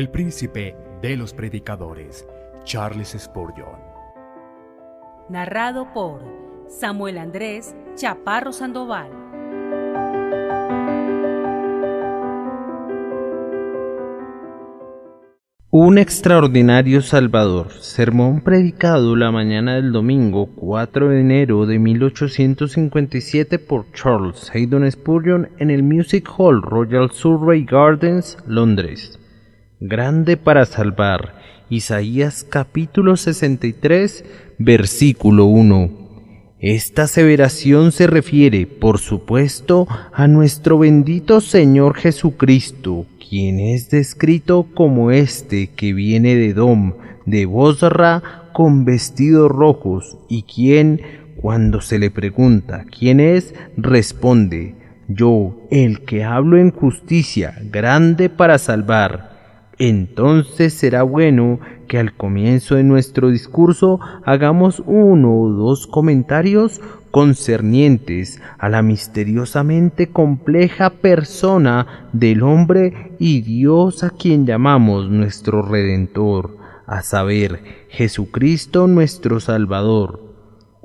el príncipe de los predicadores, Charles Spurgeon. Narrado por Samuel Andrés Chaparro Sandoval. Un extraordinario Salvador. Sermón predicado la mañana del domingo 4 de enero de 1857 por Charles Haddon Spurgeon en el Music Hall Royal Surrey Gardens, Londres. Grande para salvar. Isaías capítulo 63, versículo 1. Esta aseveración se refiere, por supuesto, a nuestro bendito Señor Jesucristo, quien es descrito como este que viene de Edom, de Bosra, con vestidos rojos, y quien, cuando se le pregunta quién es, responde: yo, el que hablo en justicia, grande para salvar. Entonces será bueno que al comienzo de nuestro discurso hagamos uno o dos comentarios concernientes a la misteriosamente compleja persona del hombre y Dios a quien llamamos nuestro Redentor, a saber, Jesucristo nuestro Salvador.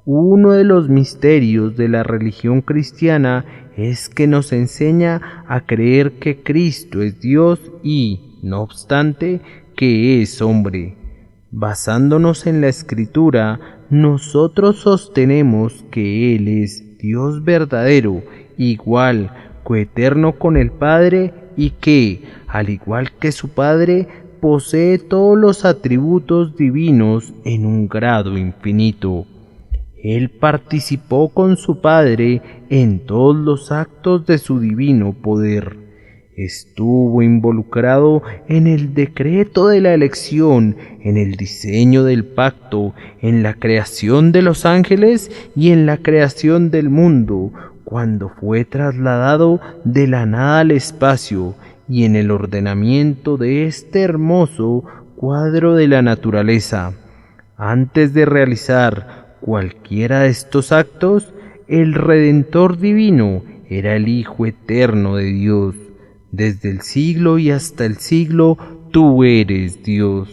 Uno de los misterios de la religión cristiana es que nos enseña a creer que Cristo es Dios y, no obstante, que es hombre. Basándonos en la Escritura, nosotros sostenemos que Él es Dios verdadero, igual, coeterno con el Padre, y que, al igual que su Padre, posee todos los atributos divinos en un grado infinito. Él participó con su Padre en todos los actos de su divino poder. Estuvo involucrado en el decreto de la elección, en el diseño del pacto, en la creación de los ángeles y en la creación del mundo, cuando fue trasladado de la nada al espacio, y en el ordenamiento de este hermoso cuadro de la naturaleza. Antes de realizar cualquiera de estos actos, el Redentor divino era el Hijo eterno de Dios. Desde el siglo y hasta el siglo, tú eres Dios.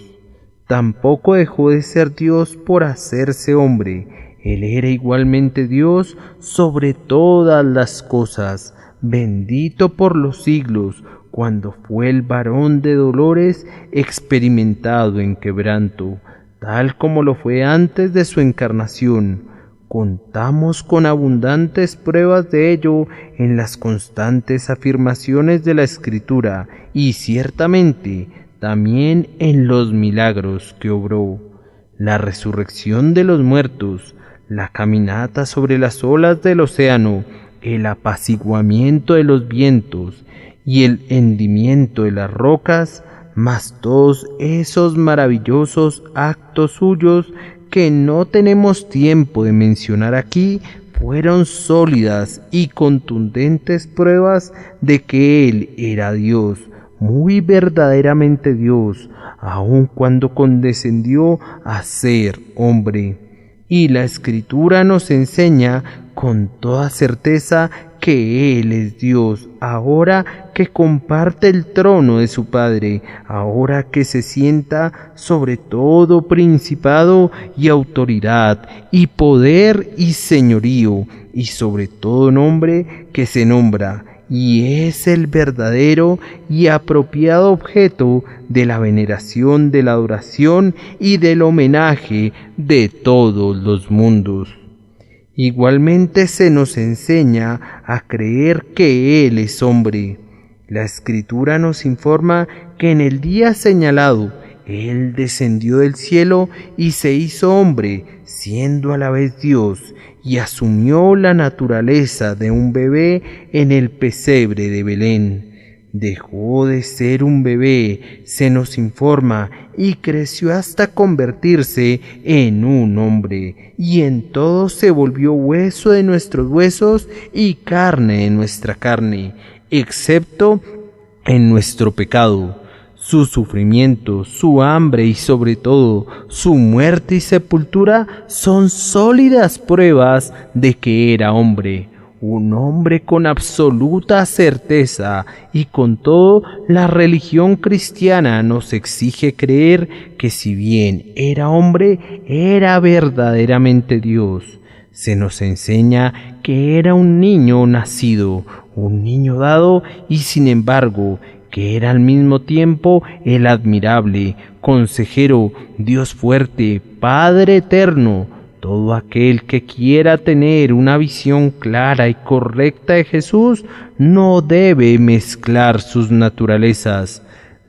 Tampoco dejó de ser Dios por hacerse hombre. Él era igualmente Dios sobre todas las cosas, bendito por los siglos, cuando fue el varón de dolores experimentado en quebranto, tal como lo fue antes de su encarnación. Contamos con abundantes pruebas de ello en las constantes afirmaciones de la Escritura y ciertamente también en los milagros que obró. La resurrección de los muertos, la caminata sobre las olas del océano, el apaciguamiento de los vientos y el hendimiento de las rocas, más todos esos maravillosos actos suyos que no tenemos tiempo de mencionar aquí, fueron sólidas y contundentes pruebas de que Él era Dios, muy verdaderamente Dios, aun cuando condescendió a ser hombre. Y la Escritura nos enseña con toda certeza que Él es Dios, ahora que comparte el trono de su Padre, ahora que se sienta sobre todo principado y autoridad, y poder y señorío, y sobre todo nombre que se nombra, y es el verdadero y apropiado objeto de la veneración, de la adoración y del homenaje de todos los mundos. Igualmente se nos enseña a creer que Él es hombre. La Escritura nos informa que en el día señalado Él descendió del cielo y se hizo hombre, siendo a la vez Dios, y asumió la naturaleza de un bebé en el pesebre de Belén. Dejó de ser un bebé, se nos informa, y creció hasta convertirse en un hombre, y en todo se volvió hueso de nuestros huesos y carne de nuestra carne, excepto en nuestro pecado. Su sufrimiento, su hambre y sobre todo su muerte y sepultura son sólidas pruebas de que era hombre. un hombre con absoluta certeza, y con todo la religión cristiana nos exige creer que si bien era hombre, era verdaderamente Dios. Se nos enseña que era un niño nacido, un niño dado, y sin embargo que era al mismo tiempo el admirable, consejero, Dios fuerte, Padre eterno. Todo aquel que quiera tener una visión clara y correcta de Jesús no debe mezclar sus naturalezas.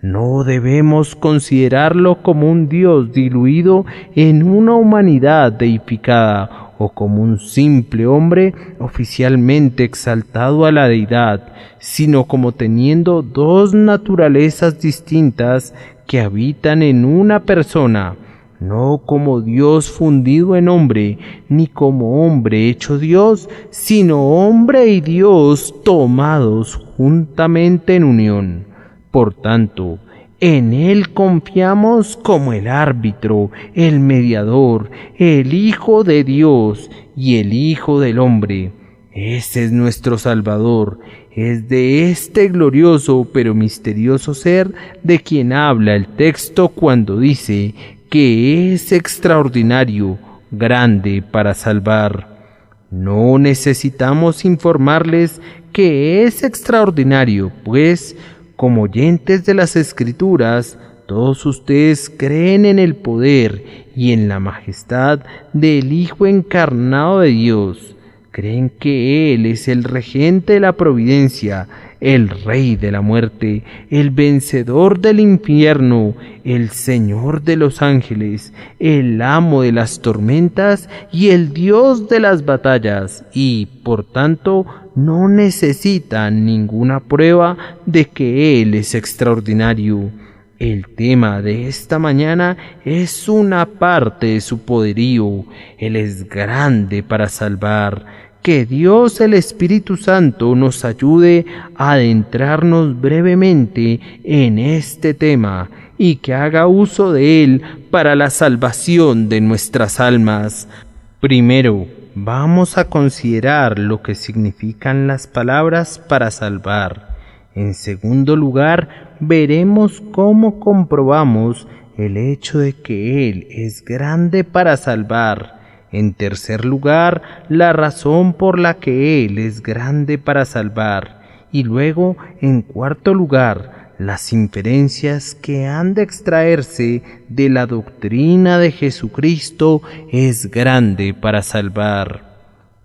No debemos considerarlo como un Dios diluido en una humanidad deificada o como un simple hombre oficialmente exaltado a la deidad, sino como teniendo dos naturalezas distintas que habitan en una persona. No como Dios fundido en hombre, ni como hombre hecho Dios, sino hombre y Dios tomados juntamente en unión. Por tanto, en Él confiamos como el árbitro, el mediador, el Hijo de Dios y el Hijo del hombre. Ese es nuestro Salvador. Es de este glorioso pero misterioso ser de quien habla el texto cuando dice que es extraordinario, grande para salvar. No necesitamos informarles que es extraordinario, pues, como oyentes de las Escrituras, todos ustedes creen en el poder y en la majestad del Hijo encarnado de Dios. Creen que Él es el regente de la providencia, el Rey de la muerte, el vencedor del infierno, el Señor de los ángeles, el amo de las tormentas y el Dios de las batallas, y, por tanto, no necesitan ninguna prueba de que Él es extraordinario. El tema de esta mañana es una parte de su poderío. Él es grande para salvar. Que Dios el Espíritu Santo nos ayude a adentrarnos brevemente en este tema y que haga uso de él para la salvación de nuestras almas. Primero, vamos a considerar lo que significan las palabras para salvar. En segundo lugar, veremos cómo comprobamos el hecho de que Él es grande para salvar. En tercer lugar, la razón por la que Él es grande para salvar. Y luego, en cuarto lugar, las inferencias que han de extraerse de la doctrina de Jesucristo es grande para salvar.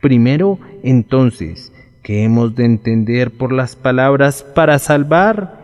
Primero, entonces, ¿qué hemos de entender por las palabras para salvar?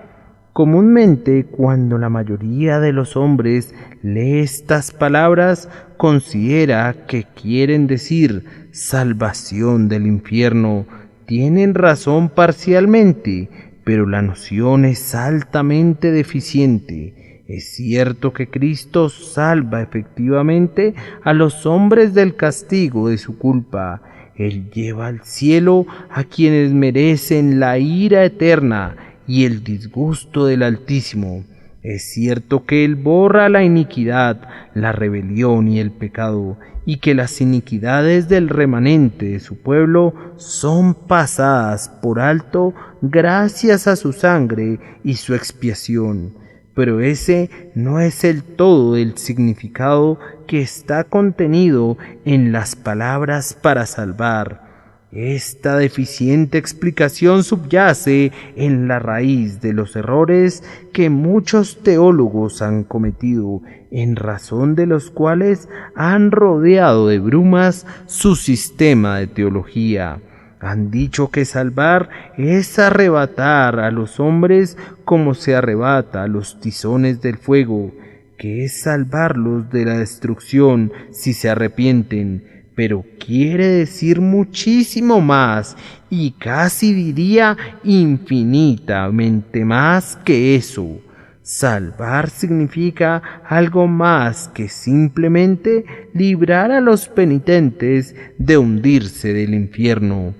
Comúnmente, cuando la mayoría de los hombres lee estas palabras, considera que quieren decir salvación del infierno. Tienen razón parcialmente, pero la noción es altamente deficiente. Es cierto que Cristo salva efectivamente a los hombres del castigo de su culpa. Él lleva al cielo a quienes merecen la ira eterna y el disgusto del Altísimo. Es cierto que Él borra la iniquidad, la rebelión y el pecado, y que las iniquidades del remanente de su pueblo son pasadas por alto gracias a su sangre y su expiación. Pero ese no es el todo del significado que está contenido en las palabras para salvar. Esta deficiente explicación subyace en la raíz de los errores que muchos teólogos han cometido, en razón de los cuales han rodeado de brumas su sistema de teología. Han dicho que salvar es arrebatar a los hombres como se arrebata a los tizones del fuego, que es salvarlos de la destrucción si se arrepienten. Pero quiere decir muchísimo más, y casi diría infinitamente más que eso. Salvar significa algo más que simplemente librar a los penitentes de hundirse del infierno.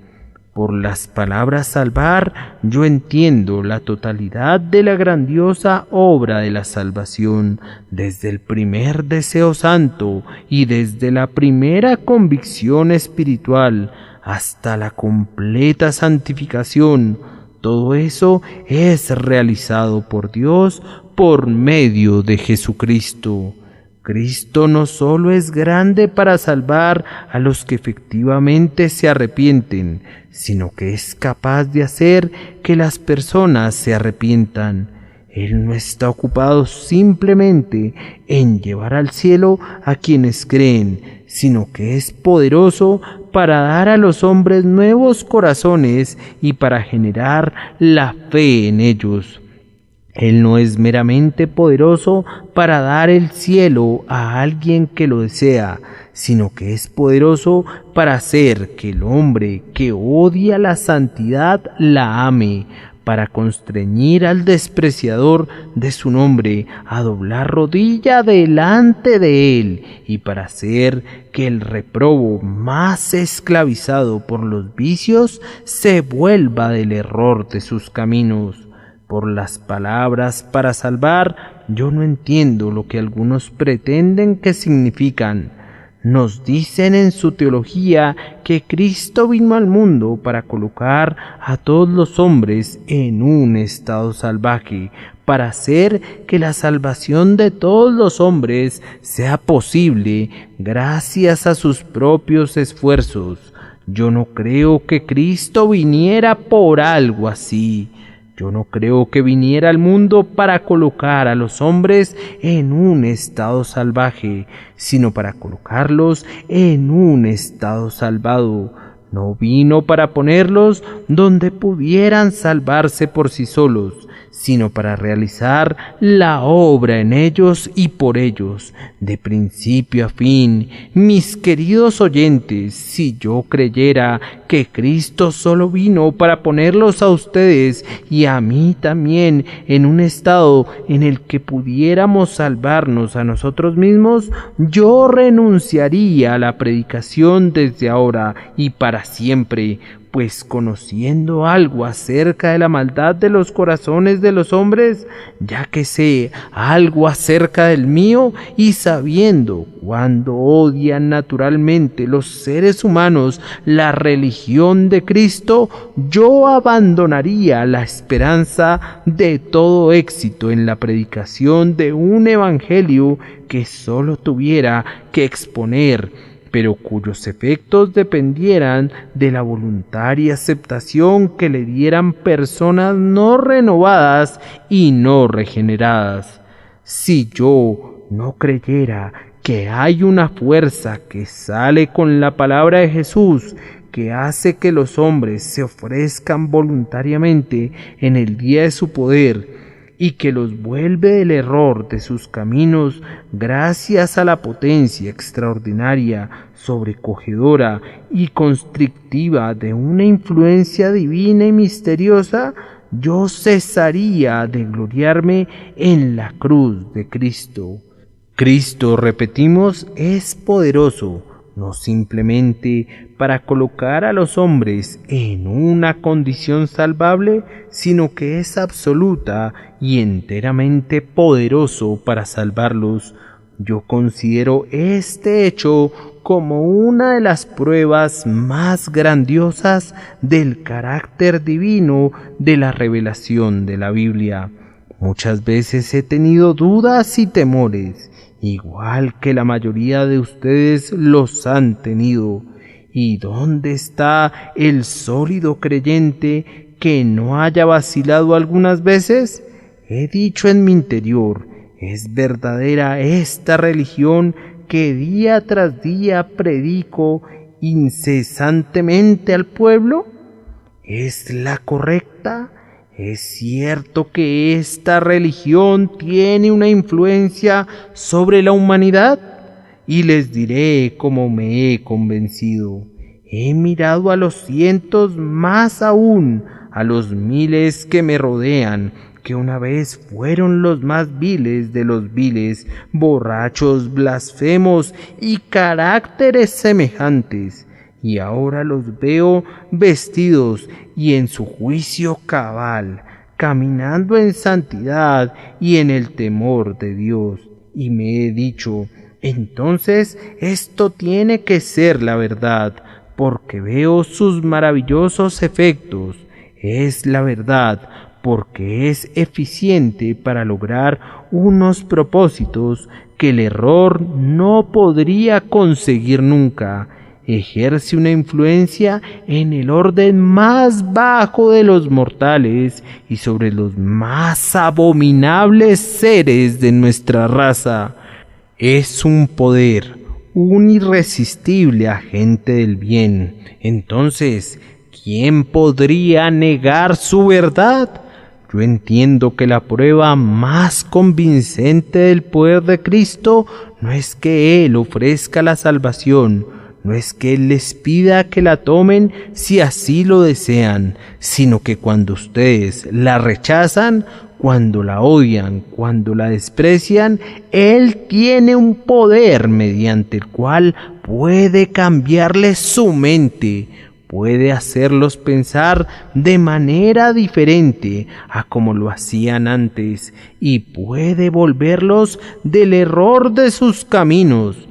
Por las palabras salvar, yo entiendo la totalidad de la grandiosa obra de la salvación, desde el primer deseo santo y desde la primera convicción espiritual, hasta la completa santificación. Todo eso es realizado por Dios por medio de Jesucristo. Cristo no solo es grande para salvar a los que efectivamente se arrepienten, sino que es capaz de hacer que las personas se arrepientan. Él no está ocupado simplemente en llevar al cielo a quienes creen, sino que es poderoso para dar a los hombres nuevos corazones y para generar la fe en ellos. Él no es meramente poderoso para dar el cielo a alguien que lo desea, sino que es poderoso para hacer que el hombre que odia la santidad la ame, para constreñir al despreciador de su nombre a doblar rodilla delante de él, y para hacer que el reprobo más esclavizado por los vicios se vuelva del error de sus caminos. Por las palabras para salvar, yo no entiendo lo que algunos pretenden que significan. Nos dicen en su teología que Cristo vino al mundo para colocar a todos los hombres en un estado salvaje, para hacer que la salvación de todos los hombres sea posible gracias a sus propios esfuerzos. Yo no creo que Cristo viniera por algo así. Yo no creo que viniera al mundo para colocar a los hombres en un estado salvaje, sino para colocarlos en un estado salvado. No vino para ponerlos donde pudieran salvarse por sí solos, sino para realizar la obra en ellos y por ellos, de principio a fin. Mis queridos oyentes, si yo creyera que Cristo solo vino para ponerlos a ustedes y a mí también en un estado en el que pudiéramos salvarnos a nosotros mismos, yo renunciaría a la predicación desde ahora y para siempre, pues conociendo algo acerca de la maldad de los corazones de los hombres, ya que sé algo acerca del mío, y sabiendo cuando odian naturalmente los seres humanos la religión de Cristo, yo abandonaría la esperanza de todo éxito en la predicación de un evangelio que solo tuviera que exponer, pero cuyos efectos dependieran de la voluntaria aceptación que le dieran personas no renovadas y no regeneradas. Si yo no creyera que hay una fuerza que sale con la palabra de Jesús, que hace que los hombres se ofrezcan voluntariamente en el día de su poder, y que los vuelve del error de sus caminos gracias a la potencia extraordinaria, sobrecogedora y constrictiva de una influencia divina y misteriosa, yo cesaría de gloriarme en la cruz de Cristo. Cristo, repetimos, es poderoso, no simplemente para colocar a los hombres en una condición salvable, sino que es absoluta y enteramente poderoso para salvarlos. Yo considero este hecho como una de las pruebas más grandiosas del carácter divino de la revelación de la Biblia. Muchas veces he tenido dudas y temores, igual que la mayoría de ustedes los han tenido. ¿Y dónde está el sólido creyente que no haya vacilado algunas veces? He dicho en mi interior, ¿es verdadera esta religión que día tras día predico incesantemente al pueblo? ¿Es la correcta? ¿Es cierto que esta religión tiene una influencia sobre la humanidad? Y les diré cómo me he convencido. He mirado a los cientos, más aún a los miles que me rodean, que una vez fueron los más viles de los viles, borrachos, blasfemos y caracteres semejantes, y ahora los veo vestidos y en su juicio cabal, caminando en santidad y en el temor de Dios, y me he dicho, entonces esto tiene que ser la verdad. porque veo sus maravillosos efectos. Es la verdad, porque es eficiente para lograr unos propósitos que el error no podría conseguir nunca. Ejerce una influencia en el orden más bajo de los mortales y sobre los más abominables seres de nuestra raza. Es un poder, un irresistible agente del bien. Entonces, ¿quién podría negar su verdad? Yo entiendo que la prueba más convincente del poder de Cristo no es que Él ofrezca la salvación, no es que Él les pida que la tomen si así lo desean, sino que cuando ustedes la rechazan, cuando la odian, cuando la desprecian, Él tiene un poder mediante el cual puede cambiarles su mente, puede hacerlos pensar de manera diferente a como lo hacían antes y puede volverlos del error de sus caminos.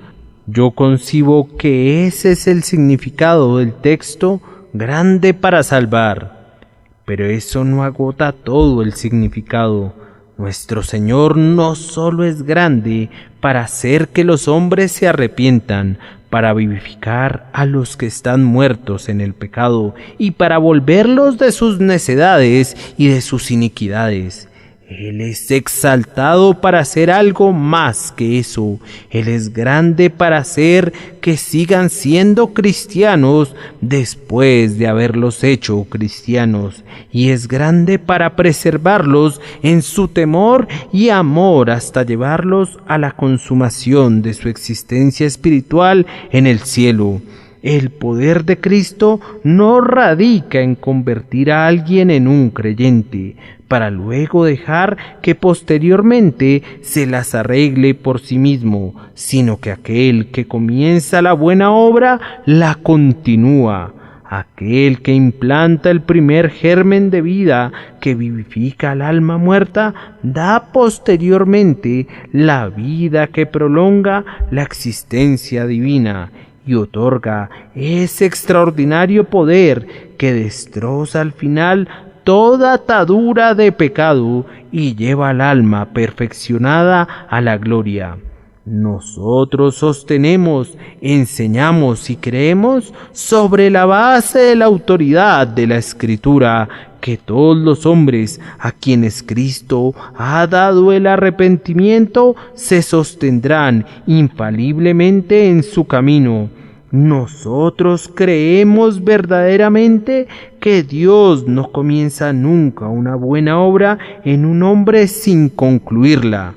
Yo concibo que ese es el significado del texto grande para salvar. Pero eso no agota todo el significado. Nuestro Señor no solo es grande para hacer que los hombres se arrepientan, para vivificar a los que están muertos en el pecado y para volverlos de sus necedades y de sus iniquidades. Él es exaltado para hacer algo más que eso. Él es grande para hacer que sigan siendo cristianos después de haberlos hecho cristianos. Y es grande para preservarlos en su temor y amor hasta llevarlos a la consumación de su existencia espiritual en el cielo. El poder de Cristo no radica en convertir a alguien en un creyente, para luego dejar que posteriormente se las arregle por sí mismo, sino que aquel que comienza la buena obra la continúa. Aquel que implanta el primer germen de vida que vivifica al alma muerta, da posteriormente la vida que prolonga la existencia divina y otorga ese extraordinario poder que destroza al final toda atadura de pecado y lleva al alma perfeccionada a la gloria. Nosotros sostenemos, enseñamos y creemos sobre la base de la autoridad de la Escritura que todos los hombres a quienes Cristo ha dado el arrepentimiento se sostendrán infaliblemente en su camino. Nosotros creemos verdaderamente que Dios no comienza nunca una buena obra en un hombre sin concluirla.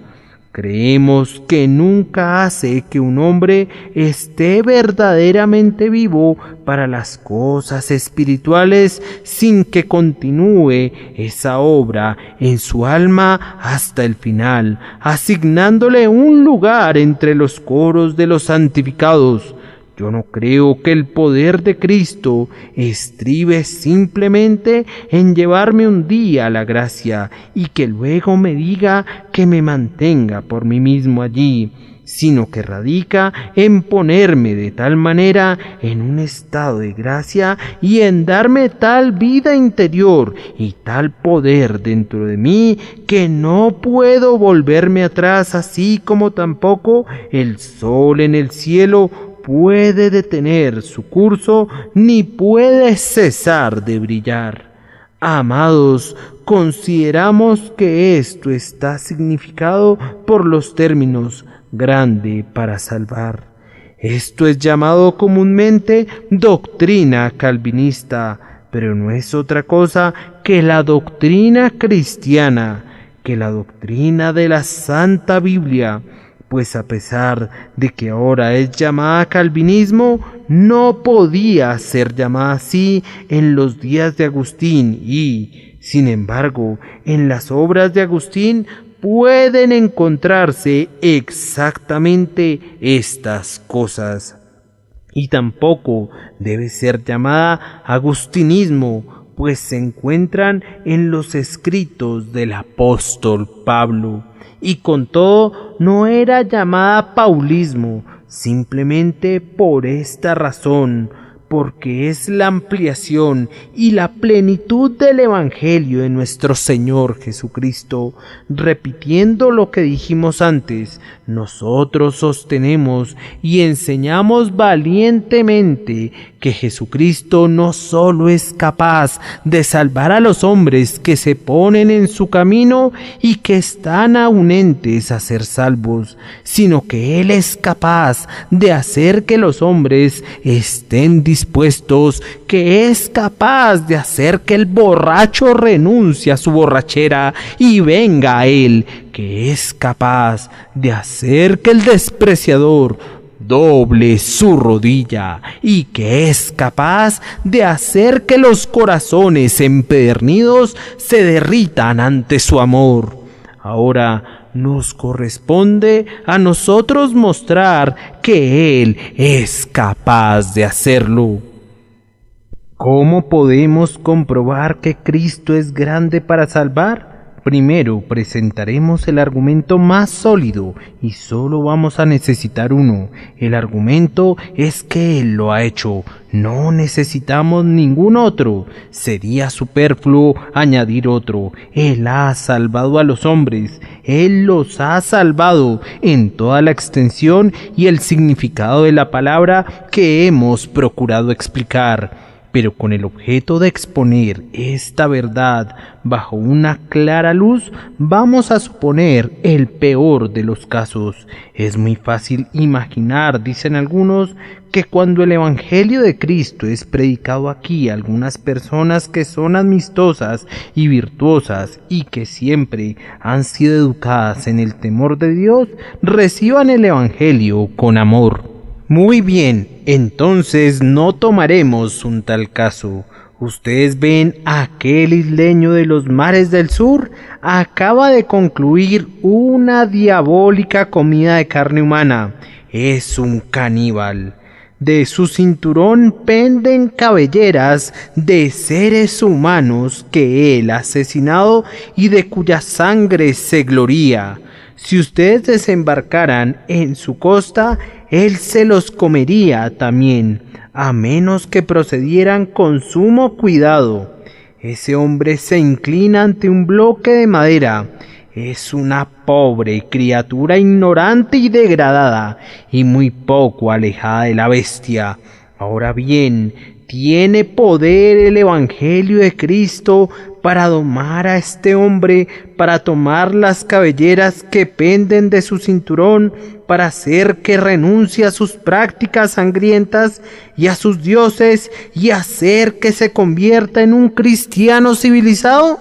Creemos que nunca hace que un hombre esté verdaderamente vivo para las cosas espirituales sin que continúe esa obra en su alma hasta el final, asignándole un lugar entre los coros de los santificados. Yo no creo que el poder de Cristo estribe simplemente en llevarme un día a la gracia y que luego me diga que me mantenga por mí mismo allí, sino que radica en ponerme de tal manera en un estado de gracia y en darme tal vida interior y tal poder dentro de mí que no puedo volverme atrás, así como tampoco el sol en el cielo puede detener su curso ni puede cesar de brillar. Amados, consideramos que esto está significado por los términos grande para salvar. Esto es llamado comúnmente doctrina calvinista, pero no es otra cosa que la doctrina cristiana, que la doctrina de la Santa Biblia. Pues a pesar de que ahora es llamada calvinismo, no podía ser llamada así en los días de Agustín y, sin embargo, en las obras de Agustín pueden encontrarse exactamente estas cosas. Y tampoco debe ser llamada agustinismo, pues se encuentran en los escritos del apóstol Pablo. Y con todo no era llamada paulismo, simplemente por esta razón, porque es la ampliación y la plenitud del Evangelio de nuestro Señor Jesucristo. Repitiendo lo que dijimos antes, nosotros sostenemos y enseñamos valientemente que Jesucristo no solo es capaz de salvar a los hombres que se ponen en su camino y que están aunentes a ser salvos, sino que Él es capaz de hacer que los hombres estén dispuestos, que es capaz de hacer que el borracho renuncie a su borrachera y venga a Él, que es capaz de hacer que el despreciador doble su rodilla y que es capaz de hacer que los corazones empedernidos se derritan ante su amor. Ahora nos corresponde a nosotros mostrar que Él es capaz de hacerlo. ¿Cómo podemos comprobar que Cristo es grande para salvar? Primero presentaremos el argumento más sólido y solo vamos a necesitar uno. El argumento es que Él lo ha hecho. No necesitamos ningún otro. Sería superfluo añadir otro. Él ha salvado a los hombres. Él los ha salvado en toda la extensión y el significado de la palabra que hemos procurado explicar, pero con el objeto de exponer esta verdad bajo una clara luz, vamos a suponer el peor de los casos. Es muy fácil imaginar, dicen algunos, que cuando el Evangelio de Cristo es predicado aquí, algunas personas que son amistosas y virtuosas y que siempre han sido educadas en el temor de Dios, reciban el Evangelio con amor. Muy bien, entonces no tomaremos un tal caso. Ustedes ven a aquel isleño de los mares del sur, acaba de concluir una diabólica comida de carne humana. Es un caníbal. De su cinturón penden cabelleras de seres humanos que él ha asesinado y de cuya sangre se gloría. Si ustedes desembarcaran en su costa, él se los comería también, a menos que procedieran con sumo cuidado. Ese hombre se inclina ante un bloque de madera. Es una pobre criatura ignorante y degradada, y muy poco alejada de la bestia. Ahora bien, ¿tiene poder el Evangelio de Cristo para domar a este hombre, para tomar las cabelleras que penden de su cinturón, para hacer que renuncie a sus prácticas sangrientas y a sus dioses y hacer que se convierta en un cristiano civilizado?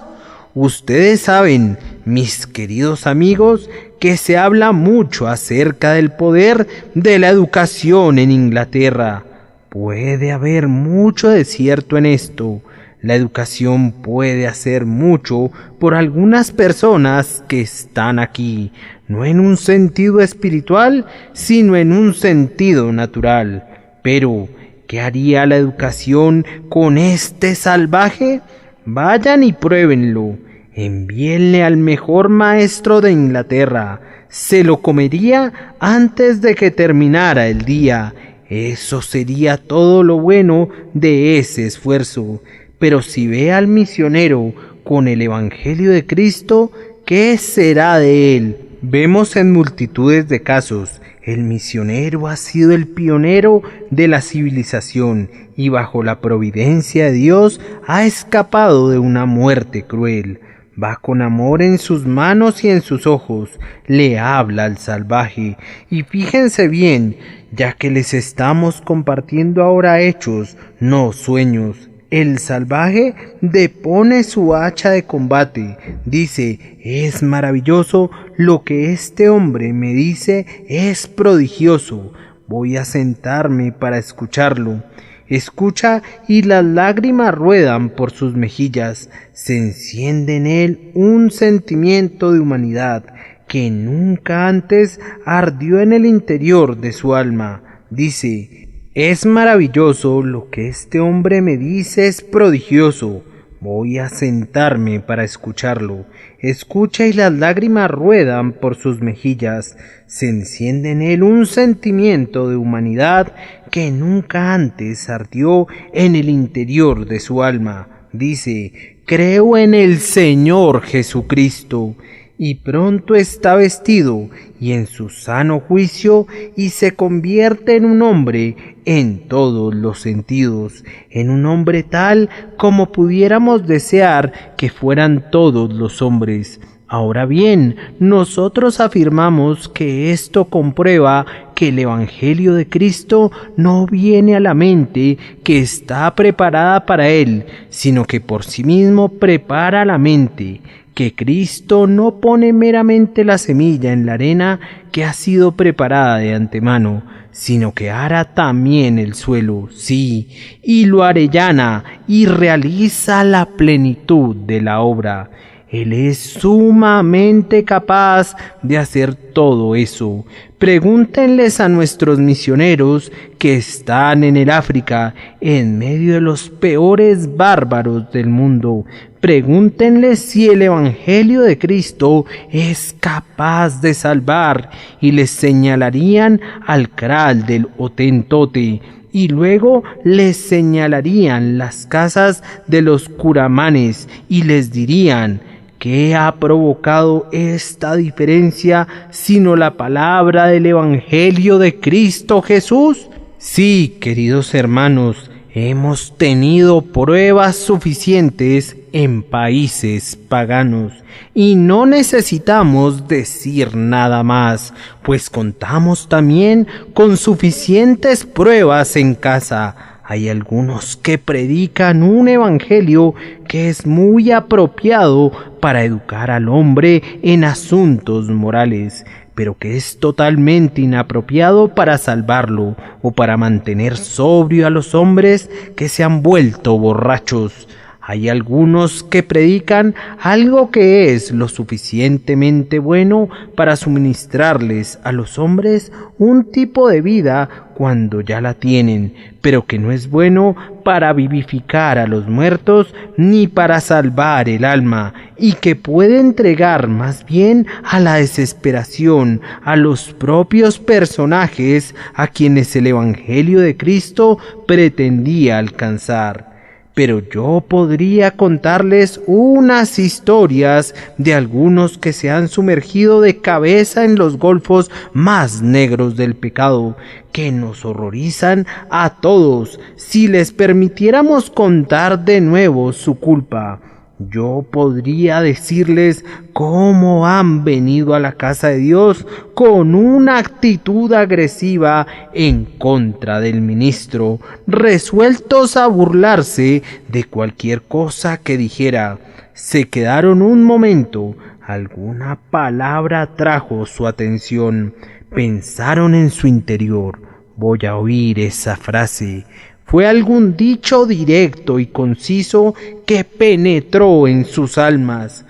Ustedes saben, mis queridos amigos, que se habla mucho acerca del poder de la educación en Inglaterra. Puede haber mucho de cierto en esto. La educación puede hacer mucho por algunas personas que están aquí, no en un sentido espiritual, sino en un sentido natural. Pero, ¿qué haría la educación con este salvaje? Vayan y pruébenlo. Envíenle al mejor maestro de Inglaterra. Se lo comería antes de que terminara el día. Eso sería todo lo bueno de ese esfuerzo. Pero si ve al misionero con el Evangelio de Cristo, ¿qué será de él? Vemos en multitudes de casos, el misionero ha sido el pionero de la civilización y bajo la providencia de Dios ha escapado de una muerte cruel. Va con amor en sus manos y en sus ojos, le habla al salvaje. Y fíjense bien, ya que les estamos compartiendo ahora hechos, no sueños. El salvaje depone su hacha de combate, dice, es maravilloso lo que este hombre me dice, es prodigioso, voy a sentarme para escucharlo. Escucha y las lágrimas ruedan por sus mejillas, se enciende en él un sentimiento de humanidad que nunca antes ardió en el interior de su alma. Dice, es maravilloso lo que este hombre me dice, es prodigioso, Voy a sentarme para escucharlo. Escucha y las lágrimas ruedan por sus mejillas. Se enciende en él un sentimiento de humanidad que nunca antes ardió en el interior de su alma. Dice: creo en el Señor Jesucristo. Y pronto está vestido y en su sano juicio, y se convierte en un hombre en todos los sentidos, en un hombre tal como pudiéramos desear que fueran todos los hombres. Ahora bien, nosotros afirmamos que esto comprueba que el Evangelio de Cristo no viene a la mente que está preparada para él, sino que por sí mismo prepara la mente, que Cristo no pone meramente la semilla en la arena que ha sido preparada de antemano, sino que ara también el suelo, sí, y lo arellana y realiza la plenitud de la obra. Él es sumamente capaz de hacer todo eso. Pregúntenles a nuestros misioneros que están en el África, en medio de los peores bárbaros del mundo. Pregúntenles si el Evangelio de Cristo es capaz de salvar, y les señalarían al Kral del Hotentote, y luego les señalarían las casas de los curamanes y les dirían: ¿qué ha provocado esta diferencia sino la palabra del Evangelio de Cristo Jesús? Sí, queridos hermanos, hemos tenido pruebas suficientes en países paganos y no necesitamos decir nada más, pues contamos también con suficientes pruebas en casa. Hay algunos que predican un evangelio que es muy apropiado para educar al hombre en asuntos morales, pero que es totalmente inapropiado para salvarlo o para mantener sobrio a los hombres que se han vuelto borrachos. Hay algunos que predican algo que es lo suficientemente bueno para suministrarles a los hombres un tipo de vida cuando ya la tienen, pero que no es bueno para vivificar a los muertos ni para salvar el alma, y que puede entregar más bien a la desesperación a los propios personajes a quienes el Evangelio de Cristo pretendía alcanzar. Pero yo podría contarles unas historias de algunos que se han sumergido de cabeza en los golfos más negros del pecado, que nos horrorizan a todos si les permitiéramos contar de nuevo su culpa. Yo podría decirles cómo han venido a la casa de Dios con una actitud agresiva en contra del ministro, resueltos a burlarse de cualquier cosa que dijera. Se quedaron un momento, alguna palabra atrajo su atención, pensaron en su interior: voy a oír esa frase. Fue algún dicho directo y conciso que penetró en sus almas.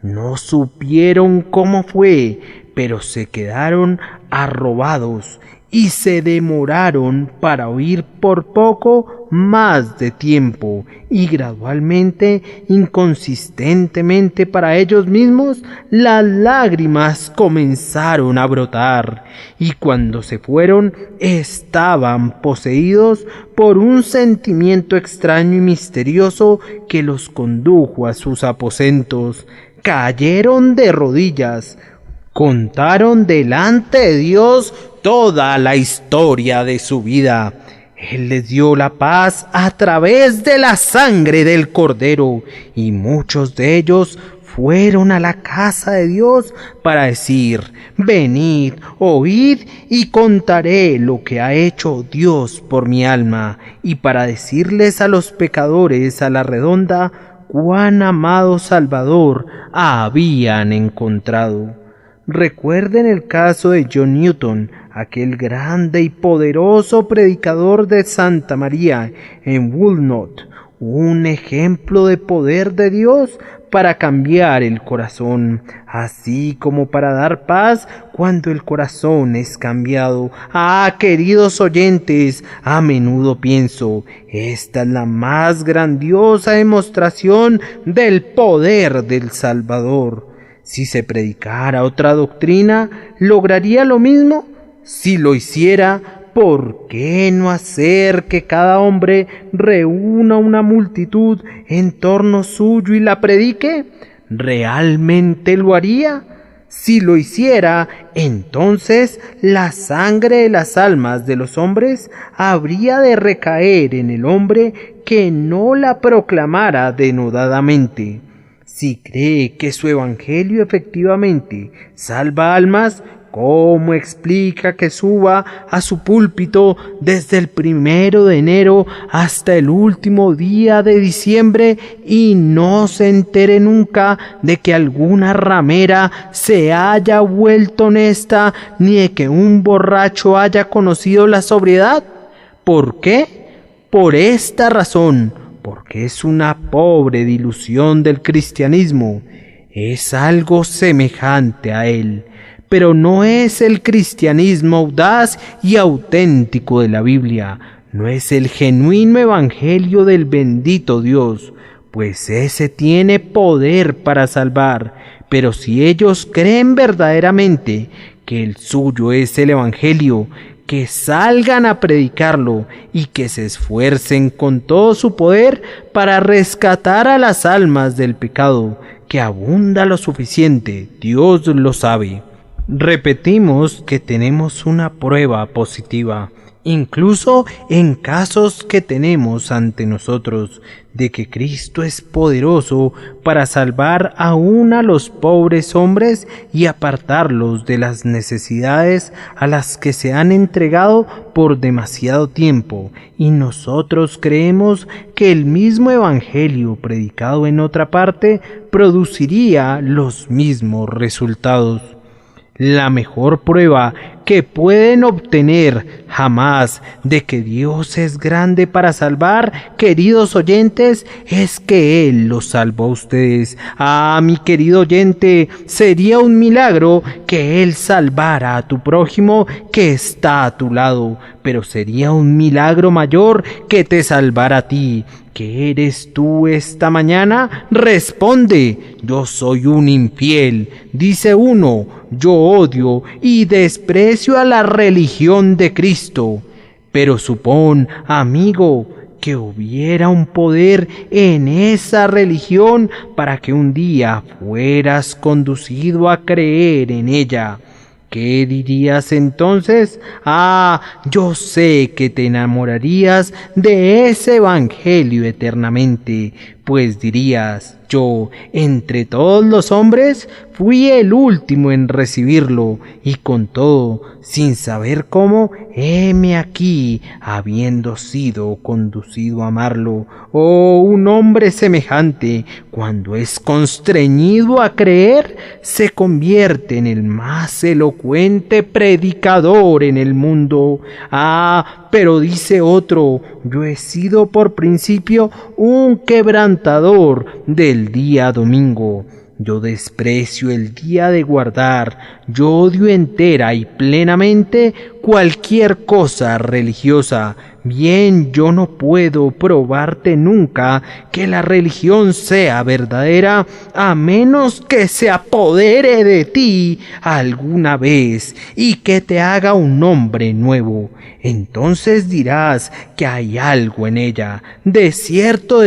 No supieron cómo fue, pero se quedaron arrobados y se demoraron para oír por poco más de tiempo, y gradualmente, inconsistentemente para ellos mismos, las lágrimas comenzaron a brotar, y cuando se fueron estaban poseídos por un sentimiento extraño y misterioso que los condujo a sus aposentos. Cayeron de rodillas, contaron delante de Dios toda la historia de su vida. Él les dio la paz a través de la sangre del Cordero, y muchos de ellos fueron a la casa de Dios para decir: venid, oíd y contaré lo que ha hecho Dios por mi alma, y para decirles a los pecadores a la redonda cuán amado Salvador habían encontrado. Recuerden el caso de John Newton, aquel grande y poderoso predicador de Santa María en Woolnoth, un ejemplo de poder de Dios para cambiar el corazón, así como para dar paz cuando el corazón es cambiado. Queridos oyentes, a menudo pienso, esta es la más grandiosa demostración del poder del Salvador. Si se predicara otra doctrina, ¿lograría lo mismo? Si lo hiciera, ¿por qué no hacer que cada hombre reúna una multitud en torno suyo y la predique? ¿Realmente lo haría? Si lo hiciera, entonces la sangre de las almas de los hombres habría de recaer en el hombre que no la proclamara denodadamente. Si cree que su evangelio efectivamente salva almas, ¿cómo explica que suba a su púlpito desde el 1 de enero hasta el último día de diciembre y no se entere nunca de que alguna ramera se haya vuelto honesta ni de que un borracho haya conocido la sobriedad? ¿Por qué? Por esta razón, porque es una pobre dilución del cristianismo. Es algo semejante a él, pero no es el cristianismo audaz y auténtico de la Biblia, no es el genuino evangelio del bendito Dios, pues ese tiene poder para salvar. Pero si ellos creen verdaderamente que el suyo es el evangelio, que salgan a predicarlo y que se esfuercen con todo su poder para rescatar a las almas del pecado, que abunda lo suficiente, Dios lo sabe. Repetimos que tenemos una prueba positiva, incluso en casos que tenemos ante nosotros, de que Cristo es poderoso para salvar aún a los pobres hombres y apartarlos de las necesidades a las que se han entregado por demasiado tiempo, y nosotros creemos que el mismo evangelio predicado en otra parte produciría los mismos resultados. La mejor prueba que pueden obtener jamás de que Dios es grande para salvar, queridos oyentes, es que Él los salvó a ustedes. Mi querido oyente, sería un milagro que Él salvara a tu prójimo que está a tu lado, pero sería un milagro mayor que te salvara a ti. ¿Qué eres tú esta mañana? Responde: yo soy un infiel. Dice uno: yo odio y desprecio a la religión de Cristo. Pero supón, amigo, que hubiera un poder en esa religión para que un día fueras conducido a creer en ella. ¿Qué dirías entonces? Yo sé que te enamorarías de ese evangelio eternamente, pues dirías: yo, entre todos los hombres, fui el último en recibirlo, y con todo, sin saber cómo, heme aquí, habiendo sido conducido a amarlo. Un hombre semejante, cuando es constreñido a creer, se convierte en el más elocuente predicador en el mundo. Pero dice otro: yo he sido por principio un quebrantador del día domingo. Yo desprecio el día de guardar, yo odio entera y plenamente cualquier cosa religiosa. Bien, yo no puedo probarte nunca que la religión sea verdadera, a menos que se apodere de ti alguna vez y que te haga un hombre nuevo. Entonces dirás que hay algo en ella. De cierto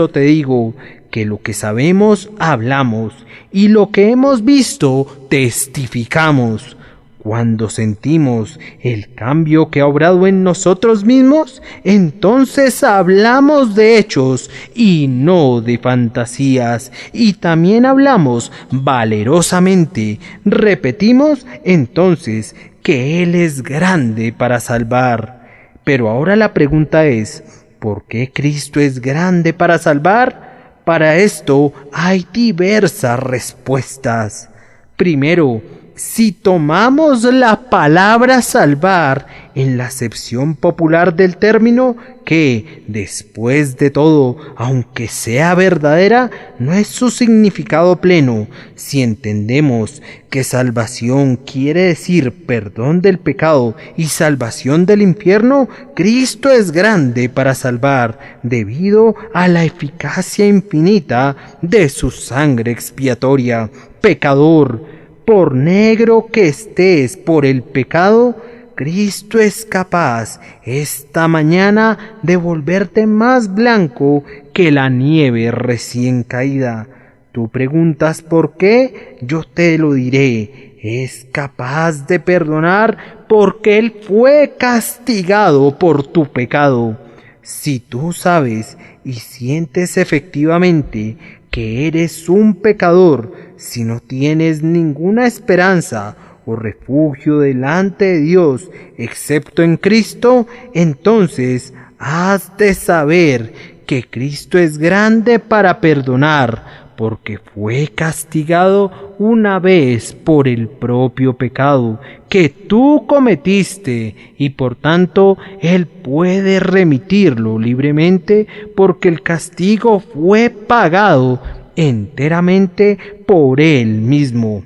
te digo, que lo que sabemos hablamos, y lo que hemos visto testificamos. Cuando sentimos el cambio que ha obrado en nosotros mismos, entonces hablamos de hechos y no de fantasías, y también hablamos valerosamente. Repetimos entonces que Él es grande para salvar. Pero ahora la pregunta es: ¿por qué Cristo es grande para salvar? Para esto hay diversas respuestas. Primero, si tomamos la palabra salvar en la acepción popular del término, que, después de todo, aunque sea verdadera, no es su significado pleno, si entendemos que salvación quiere decir perdón del pecado y salvación del infierno, Cristo es grande para salvar, debido a la eficacia infinita de su sangre expiatoria. Pecador, por negro que estés por el pecado, Cristo es capaz esta mañana de volverte más blanco que la nieve recién caída. Tú preguntas por qué, yo te lo diré. Es capaz de perdonar porque Él fue castigado por tu pecado. Si tú sabes y sientes efectivamente que eres un pecador, si no tienes ninguna esperanza o refugio delante de Dios excepto en Cristo, entonces has de saber que Cristo es grande para perdonar, porque fue castigado una vez por el propio pecado que tú cometiste, y por tanto Él puede remitirlo libremente, porque el castigo fue pagado enteramente por Él mismo.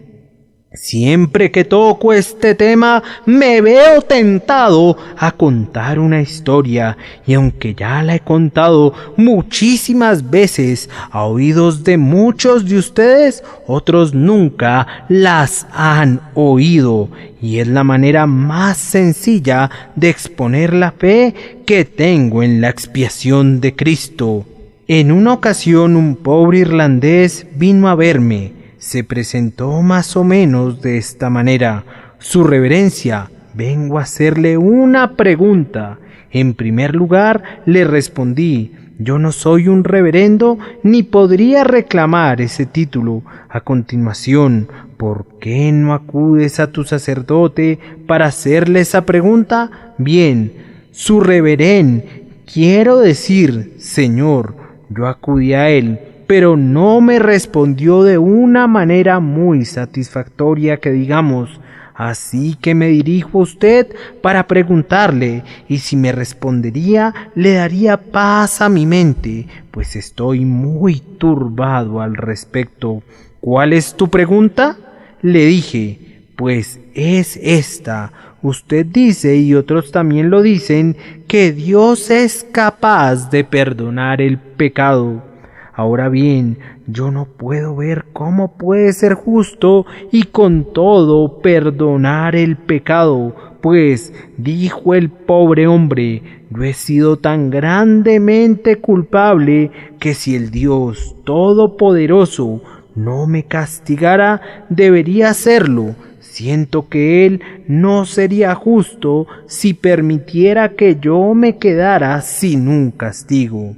Siempre que toco este tema me veo tentado a contar una historia, y aunque ya la he contado muchísimas veces a oídos de muchos de ustedes, otros nunca las han oído, y es la manera más sencilla de exponer la fe que tengo en la expiación de Cristo. En una ocasión un pobre irlandés vino a verme. Se presentó más o menos de esta manera: Su Reverencia, vengo a hacerle una pregunta. En primer lugar, le respondí: yo no soy un reverendo ni podría reclamar ese título. A continuación, ¿por qué no acudes a tu sacerdote para hacerle esa pregunta? Bien, Su Reverend, quiero decir, Señor, yo acudí a él, pero no me respondió de una manera muy satisfactoria que digamos. Así que me dirijo a usted para preguntarle, y si me respondería, le daría paz a mi mente, pues estoy muy turbado al respecto. ¿Cuál es tu pregunta?, le dije. Pues es esta. Usted dice, y otros también lo dicen, que Dios es capaz de perdonar el pecado. Ahora bien, yo no puedo ver cómo puede ser justo y con todo perdonar el pecado, pues, dijo el pobre hombre, yo he sido tan grandemente culpable que si el Dios Todopoderoso no me castigara, debería hacerlo. Siento que Él no sería justo si permitiera que yo me quedara sin un castigo.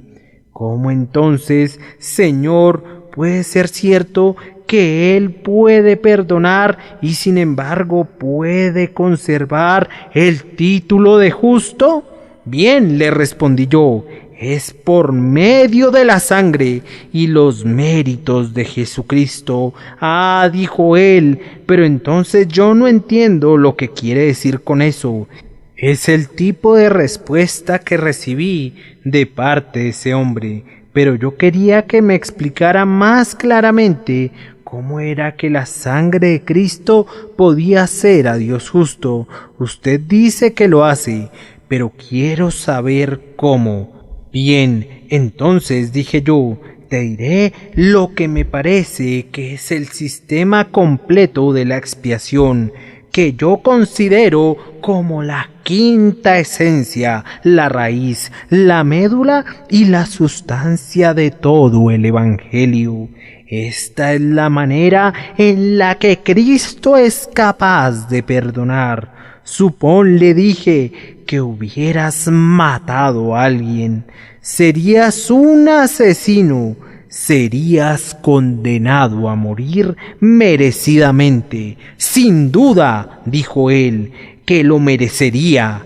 ¿Cómo entonces, Señor, puede ser cierto que Él puede perdonar y sin embargo puede conservar el título de justo? Bien, le respondí yo, es por medio de la sangre y los méritos de Jesucristo. Ah, dijo él, pero entonces yo no entiendo lo que quiere decir con eso. Es el tipo de respuesta que recibí de parte de ese hombre, pero yo quería que me explicara más claramente cómo era que la sangre de Cristo podía hacer a Dios justo. Usted dice que lo hace, pero quiero saber cómo. Bien, entonces dije yo, te diré lo que me parece que es el sistema completo de la expiación, que yo considero como la quinta esencia, la raíz, la médula y la sustancia de todo el Evangelio. Esta es la manera en la que Cristo es capaz de perdonar. Supón, le dije, que hubieras matado a alguien. Serías un asesino. Serías condenado a morir merecidamente. Sin duda, dijo él, que lo merecería.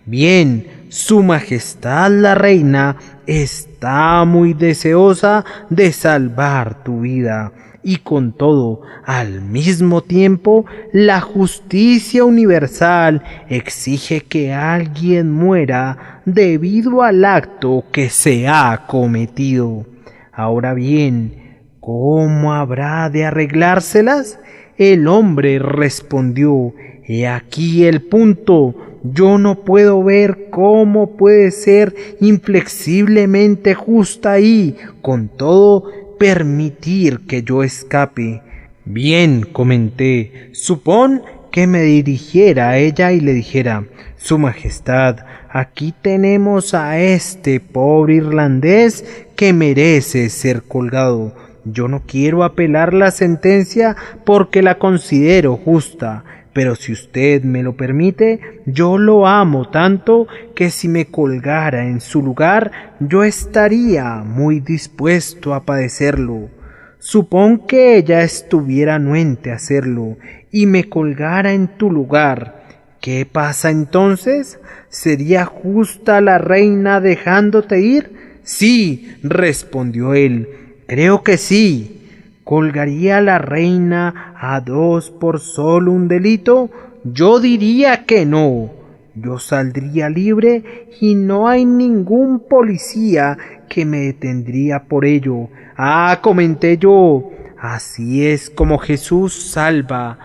Bien, Su Majestad la Reina está muy deseosa de salvar tu vida. y con todo, al mismo tiempo, la justicia universal exige que alguien muera debido al acto que se ha cometido. Ahora bien, ¿cómo habrá de arreglárselas? El hombre respondió: he aquí el punto. Yo no puedo ver cómo puede ser inflexiblemente justa y, con todo, permitir que yo escape. Bien, comenté, supón que me dirigiera a ella y le dijera: Su Majestad, aquí tenemos a este pobre irlandés que merece ser colgado. Yo no quiero apelar la sentencia porque la considero justa, pero si usted me lo permite, yo lo amo tanto que si me colgara en su lugar, yo estaría muy dispuesto a padecerlo. Supón que ella estuviera anuente a hacerlo y me colgara en tu lugar. ¿Qué pasa entonces? ¿Sería justa la reina dejándote ir? Sí, respondió él, creo que sí. ¿Colgaría la reina a dos por solo un delito? Yo diría que no. Yo saldría libre y no hay ningún policía que me detendría por ello. Ah, comenté yo, así es como Jesús salva.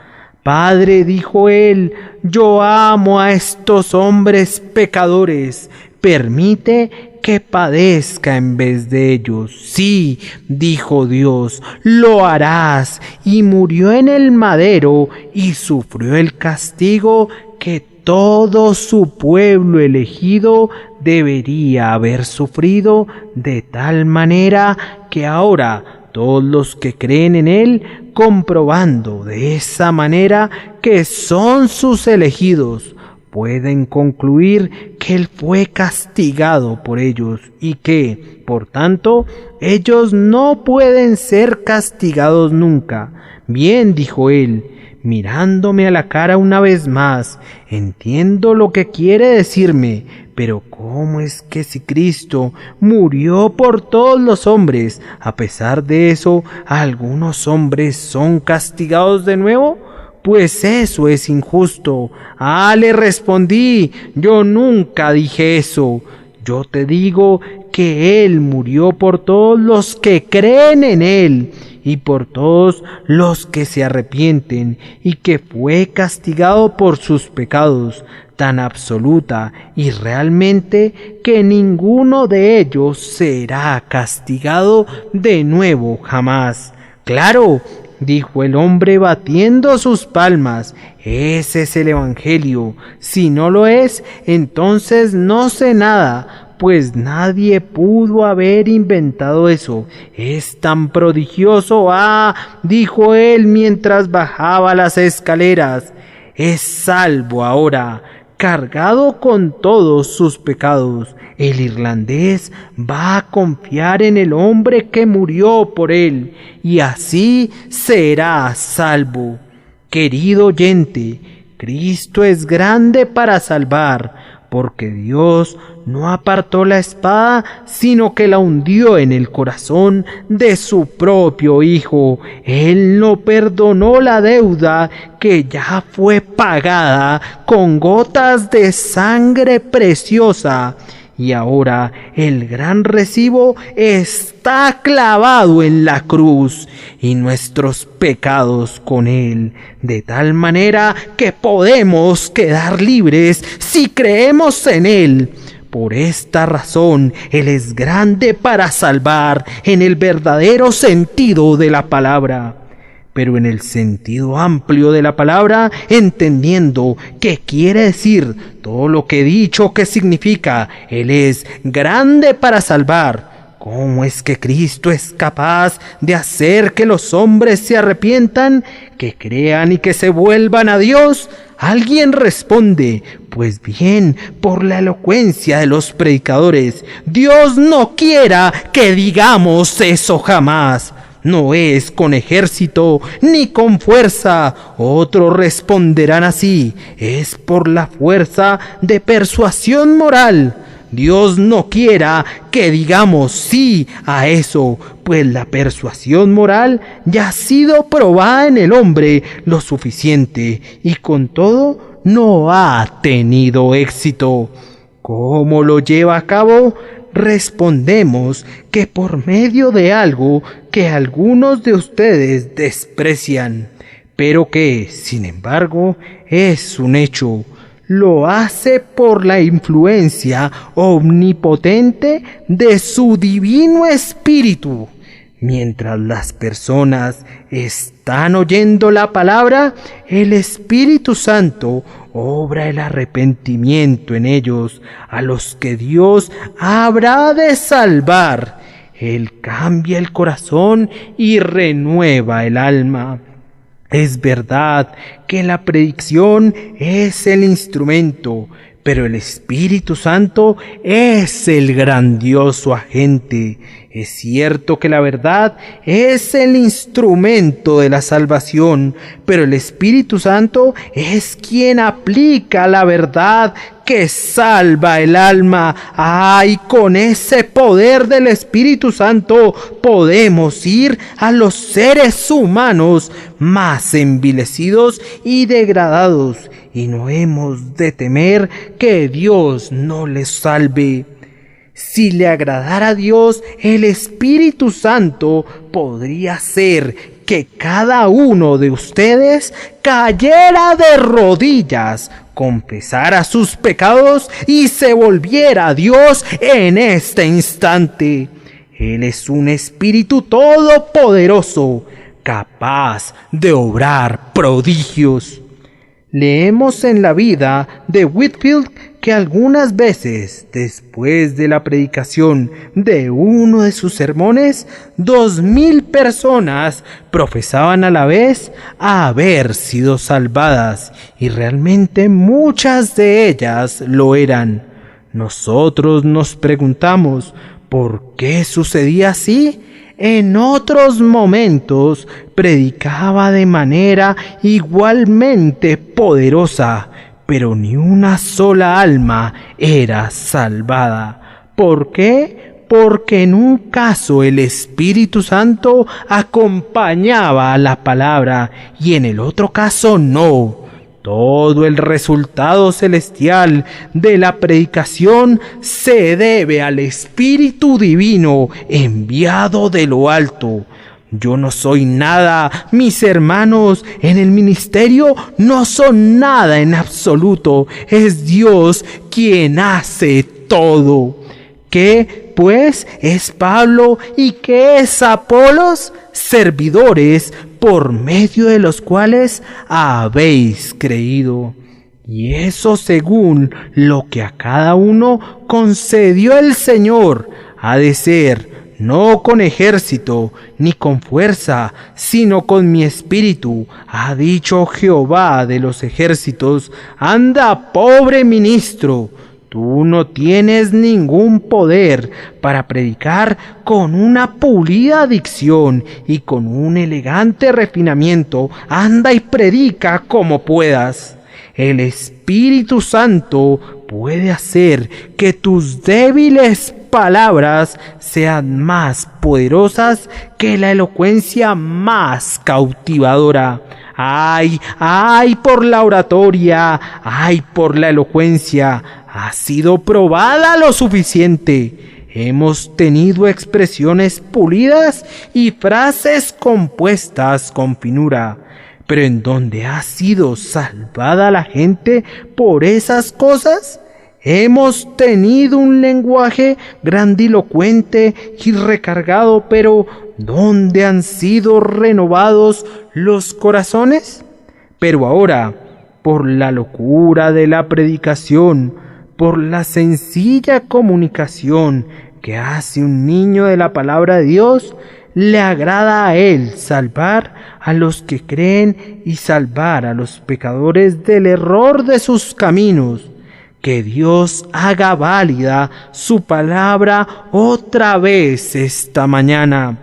Padre, dijo él, yo amo a estos hombres pecadores. Permite que padezca en vez de ellos. Sí, dijo Dios, lo harás. Y murió en el madero y sufrió el castigo que todo su pueblo elegido debería haber sufrido, de tal manera que ahora todos los que creen en él, comprobando de esa manera que son sus elegidos, pueden concluir que él fue castigado por ellos y que, por tanto, ellos no pueden ser castigados nunca. Bien, dijo él, mirándome a la cara una vez más, entiendo lo que quiere decirme, pero ¿cómo es que si Cristo murió por todos los hombres, a pesar de eso, algunos hombres son castigados de nuevo? Pues eso es injusto. Ah, le respondí, yo nunca dije eso. Yo te digo que Él murió por todos los que creen en Él y por todos los que se arrepienten, y que fue castigado por sus pecados, tan absoluta y realmente que ninguno de ellos será castigado de nuevo jamás. Claro, dijo el hombre batiendo sus palmas, ese es el Evangelio. Si no lo es, entonces no sé nada, pues nadie pudo haber inventado eso. Es tan prodigioso. Ah, dijo él mientras bajaba las escaleras, es salvo ahora, cargado con todos sus pecados. El irlandés va a confiar en el hombre que murió por él, y así será salvo. Querido oyente, Cristo es grande para salvar, porque Dios no apartó la espada, sino que la hundió en el corazón de su propio Hijo. Él no perdonó la deuda que ya fue pagada con gotas de sangre preciosa. Y ahora el gran recibo está clavado en la cruz y nuestros pecados con él, de tal manera que podemos quedar libres si creemos en él. Por esta razón, Él es grande para salvar en el verdadero sentido de la palabra. Pero en el sentido amplio de la palabra, entendiendo qué quiere decir todo lo que he dicho que significa, Él es grande para salvar. ¿Cómo es que Cristo es capaz de hacer que los hombres se arrepientan, que crean y que se vuelvan a Dios? Alguien responde, pues bien, por la elocuencia de los predicadores. Dios no quiera que digamos eso jamás. No es con ejército ni con fuerza. Otros responderán así, es por la fuerza de persuasión moral. Dios no quiera que digamos sí a eso, pues la persuasión moral ya ha sido probada en el hombre lo suficiente y con todo no ha tenido éxito. ¿Cómo lo lleva a cabo? Respondemos que por medio de algo que algunos de ustedes desprecian, pero que, sin embargo, es un hecho. Lo hace por la influencia omnipotente de su divino espíritu. Mientras las personas están oyendo la palabra, el Espíritu Santo obra el arrepentimiento en ellos, a los que Dios habrá de salvar. Él cambia el corazón y renueva el alma. Es verdad que la predicción es el instrumento, pero el Espíritu Santo es el grandioso agente. Es cierto que la verdad es el instrumento de la salvación, pero el Espíritu Santo es quien aplica la verdad que salva el alma. ¡Ay! Con ese poder del Espíritu Santo podemos ir a los seres humanos más envilecidos y degradados, y no hemos de temer que Dios no les salve. Si le agradara a Dios, el Espíritu Santo podría hacer que cada uno de ustedes cayera de rodillas, confesara sus pecados y se volviera a Dios en este instante. Él es un Espíritu todopoderoso, capaz de obrar prodigios. Leemos en la vida de Whitefield que algunas veces, después de la predicación de uno de sus sermones, 2,000 personas profesaban a la vez haber sido salvadas, y realmente muchas de ellas lo eran. Nosotros nos preguntamos, ¿por qué sucedía así? En otros momentos predicaba de manera igualmente poderosa, pero ni una sola alma era salvada. ¿Por qué? Porque en un caso el Espíritu Santo acompañaba a la palabra y en el otro caso no. Todo el resultado celestial de la predicación se debe al Espíritu Divino enviado de lo alto. Yo no soy nada, mis hermanos en el ministerio no son nada en absoluto. Es Dios quien hace todo. ¿Qué, pues, es Pablo y qué es Apolos? Servidores por medio de los cuales habéis creído. Y eso según lo que a cada uno concedió el Señor, ha de ser no con ejército ni con fuerza, sino con mi espíritu, ha dicho Jehová de los ejércitos. Anda, pobre ministro, tú no tienes ningún poder para predicar con una pulida dicción y con un elegante refinamiento. Anda y predica como puedas. El Espíritu Santo puede hacer que tus débiles palabras sean más poderosas que la elocuencia más cautivadora. ¡Ay, ay por la oratoria! ¡Ay por la elocuencia! Ha sido probada lo suficiente. Hemos tenido expresiones pulidas y frases compuestas con finura. Pero ¿en dónde ha sido salvada la gente por esas cosas? Hemos tenido un lenguaje grandilocuente y recargado, pero ¿dónde han sido renovados los corazones? Pero ahora, por la locura de la predicación, por la sencilla comunicación que hace un niño de la palabra de Dios, le agrada a Él salvar a los que creen y salvar a los pecadores del error de sus caminos. Que Dios haga válida su palabra otra vez esta mañana.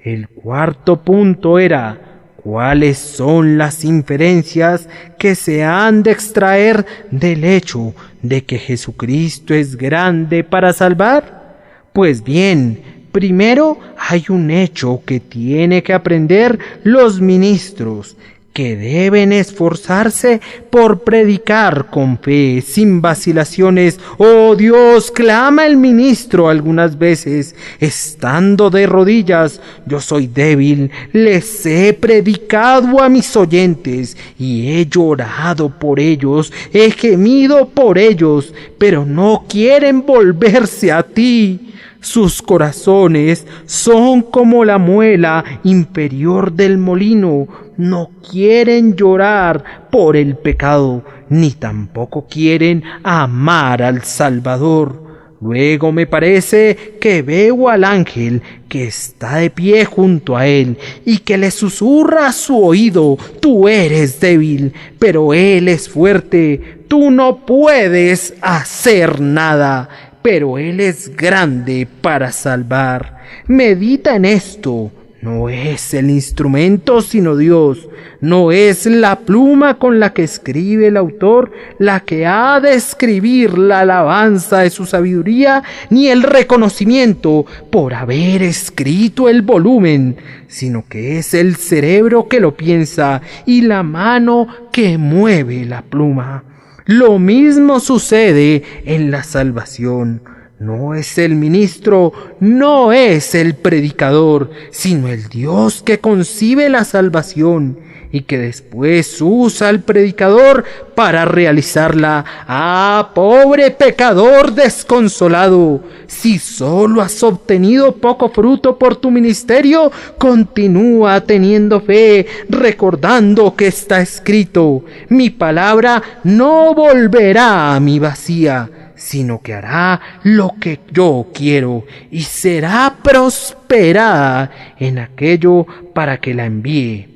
El cuarto punto era: ¿cuáles son las inferencias que se han de extraer del hecho de que Jesucristo es grande para salvar? Pues bien, primero hay un hecho que tienen que aprender los ministros, que deben esforzarse por predicar con fe, sin vacilaciones. ¡Oh Dios!, clama el ministro algunas veces, estando de rodillas. Yo soy débil, les he predicado a mis oyentes, y he llorado por ellos, he gemido por ellos, pero no quieren volverse a ti. Sus corazones son como la muela inferior del molino, no quieren llorar por el pecado, ni tampoco quieren amar al Salvador. Luego me parece que veo al ángel que está de pie junto a él y que le susurra a su oído: tú eres débil, pero él es fuerte, tú no puedes hacer nada, pero él es grande para salvar. Medita en esto. No es el instrumento sino Dios, no es la pluma con la que escribe el autor la que ha de escribir la alabanza de su sabiduría, ni el reconocimiento por haber escrito el volumen, sino que es el cerebro que lo piensa y la mano que mueve la pluma. Lo mismo sucede en la salvación. No es el ministro, no es el predicador, sino el Dios que concibe la salvación y que después usa al predicador para realizarla. ¡Ah, pobre pecador desconsolado! Si solo has obtenido poco fruto por tu ministerio, continúa teniendo fe, recordando que está escrito: mi palabra no volverá a mí vacía, sino que hará lo que yo quiero y será prosperada en aquello para que la envíe.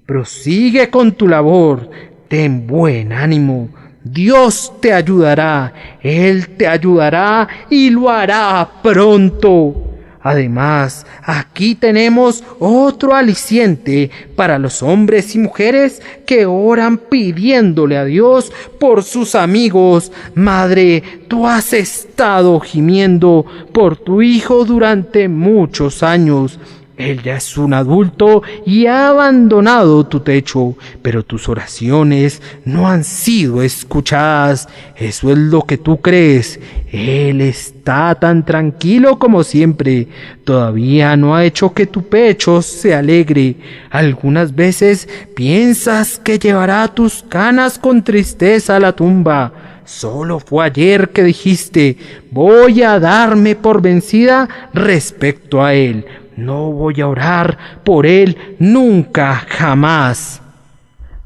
Prosigue con tu labor, ten buen ánimo, Dios te ayudará, Él te ayudará y lo hará pronto. Además, aquí tenemos otro aliciente para los hombres y mujeres que oran pidiéndole a Dios por sus amigos. Madre, tú has estado gimiendo por tu hijo durante muchos años. Él ya es un adulto y ha abandonado tu techo, pero tus oraciones no han sido escuchadas. Eso es lo que tú crees. Él está tan tranquilo como siempre. Todavía no ha hecho que tu pecho se alegre. Algunas veces piensas que llevará tus canas con tristeza a la tumba. Solo fue ayer que dijiste: voy a darme por vencida respecto a él. No voy a orar por él nunca, jamás.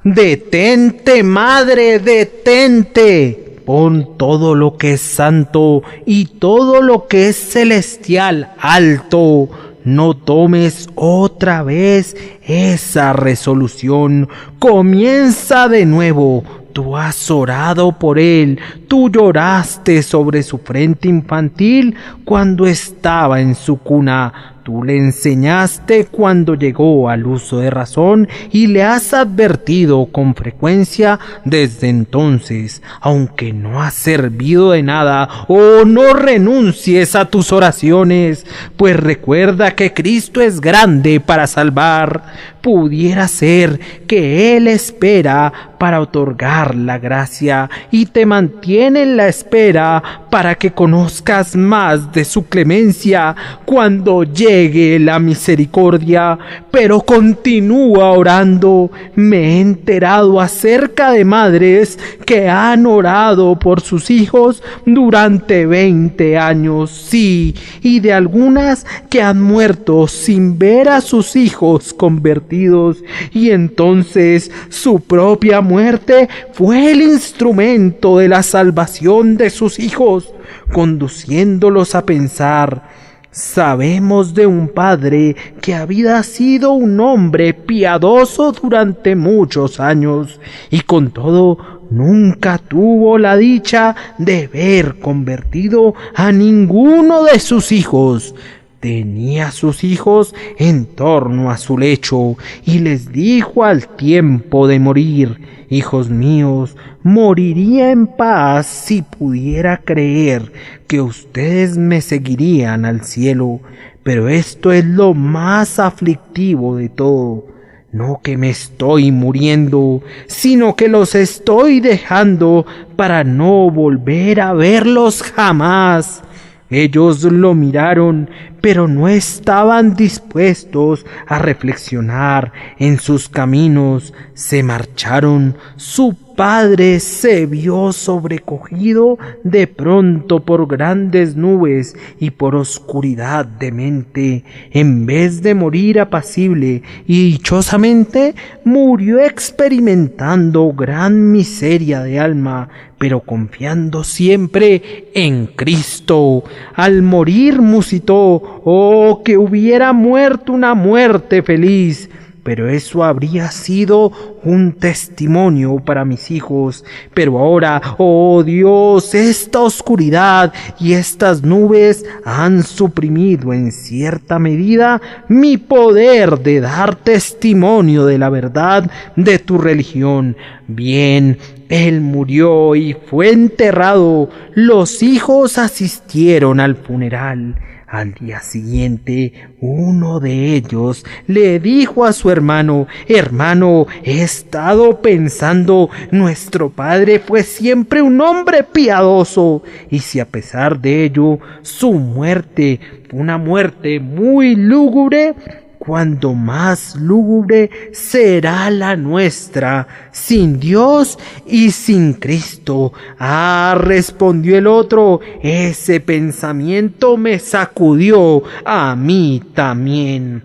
Detente, madre, detente. Pon todo lo que es santo y todo lo que es celestial alto. No tomes otra vez esa resolución. Comienza de nuevo. Tú has orado por él, tú lloraste sobre su frente infantil cuando estaba en su cuna. Tú le enseñaste cuando llegó al uso de razón y le has advertido con frecuencia desde entonces. Aunque no ha servido de nada, no renuncies a tus oraciones, pues recuerda que Cristo es grande para salvar. Pudiera ser que Él espera para otorgar la gracia y te mantiene en la espera para que conozcas más de su clemencia cuando llegue la misericordia. Pero continúa orando. Me he enterado acerca de madres que han orado por sus hijos durante 20 años, sí, y de algunas que han muerto sin ver a sus hijos convertidos, y entonces su propia muerte fue el instrumento de la salvación de sus hijos, conduciéndolos a pensar: sabemos de un padre que había sido un hombre piadoso durante muchos años y con todo nunca tuvo la dicha de ver convertido a ninguno de sus hijos. tenía a sus hijos en torno a su lecho y les dijo al tiempo de morir: hijos míos, moriría en paz si pudiera creer que ustedes me seguirían al cielo, pero esto es lo más aflictivo de todo. No que me estoy muriendo, sino que los estoy dejando para no volver a verlos jamás. Ellos lo miraron, pero no estaban dispuestos a reflexionar en sus caminos. Se marcharon. Su padre se vio sobrecogido de pronto por grandes nubes y por oscuridad de mente. En vez de morir apacible y dichosamente, murió experimentando gran miseria de alma, pero confiando siempre en Cristo. Al morir musitó: ¡oh, que hubiera muerto una muerte feliz! Pero eso habría sido un testimonio para mis hijos. Pero ahora, oh Dios, esta oscuridad y estas nubes han suprimido en cierta medida mi poder de dar testimonio de la verdad de tu religión. Bien, él murió y fue enterrado. Los hijos asistieron al funeral. Al día siguiente, uno de ellos le dijo a su hermano: hermano, he estado pensando, nuestro padre fue siempre un hombre piadoso, y si a pesar de ello su muerte fue una muerte muy lúgubre, cuando más lúgubre será la nuestra, sin Dios y sin Cristo. Respondió el otro: ese pensamiento me sacudió a mí también.